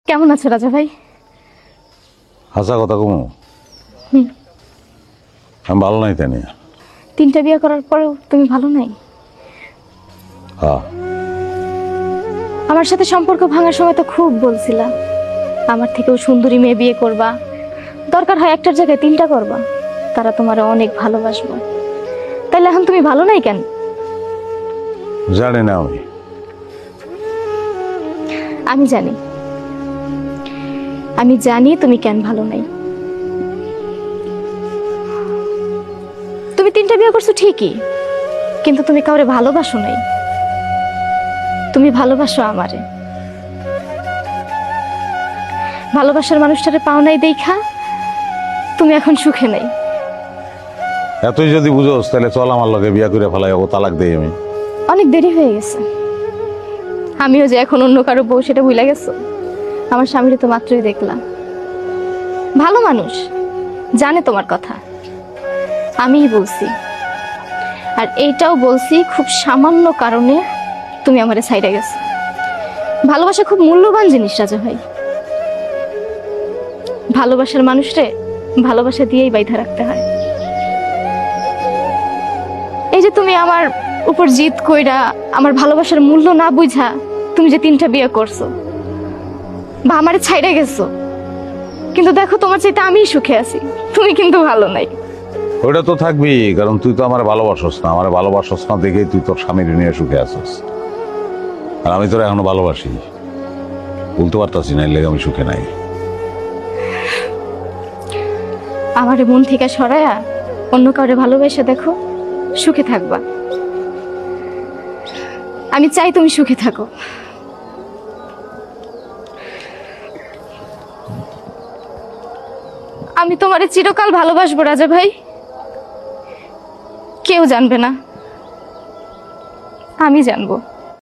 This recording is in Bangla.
কেমন আছো রাজা ভাই? হাসা কথা কমু আমি ভালো নাই তাই নিয়ে। 3টা বিয়ে করার পরেও তুমি ভালো নাই? হ্যাঁ আমার সাথে সম্পর্ক ভাঙার সময় তো খুব বলছিলা আমার থেকেও সুন্দরী মেয়ে বিয়ে করবা, দরকার হয় একটার জায়গায় 3টা করবা, তারা তোমার অনেক ভালোবাসবো। তাইলে এখন তুমি ভালো নাই কেন? জানি না আমি জানি, আমি জানি তুমি কেন ভালো নাই। তুমি 3টা বিয়ে করছো ঠিকই, কিন্তু তুমি কাউরে ভালোবাসো নাই। তুমি ভালোবাসো আমারে, ভালোবাসার মানুষটারে পাও নাই দেখা তুমি এখন সুখে নাই। এতই যদি বুঝোস তাহলে চল আমার লগে বিয়া করে ফেলাই, ও তালাক দেই আমি। অনেক দেরি হয়ে গেছে। আমিও যে এখন অন্য কারো বউ সেটা ভুলে গেছো। আমার স্বামীরে তো মাত্রই দেখলাম, ভালো মানুষ, জানে তোমার কথা। আমিই বলছি, আর এইটাও বলছি খুব সামান্য কারণে তুমি আমারে ছাইড়া গেছো। ভালোবাসা খুব মূল্যবান জিনিস রাজা ভাই। ভালোবাসার মানুষরে ভালোবাসা দিয়েই বাইধা রাখতে হয়। এই যে তুমি আমার উপর জিদ কইরা আমার ভালোবাসার মূল্য না বুঝা তুমি যে 3টা বিয়ে করছো বা আমারে ছাইড়া গেছো, কিন্তু দেখো তোমার চাইতে আমিই সুখে আছি, তুমি কিন্তু ভালো নাই। ওইটা তো থাকবি, কারণ তুই তো আমার ভালোবাসস না। আমার ভালোবাসস না দেখেই তুই তোর স্বামীর নিয়ে সুখে আছিস, আর আমি তোর এখনো ভালোবাসি। বলতে পারতাছি না, এর লেগে আমি সুখে নাই। আমারে মন থেকে সরায়া অন্য কাউরে ভালোবেসে দেখো, সুখে থাকবা। আমি চাই তুমি সুখে থাকো। আমি তোমারে চিরকাল ভালোবাসবো রাজা ভাই, কেউ জানবে না, আমি জানবো।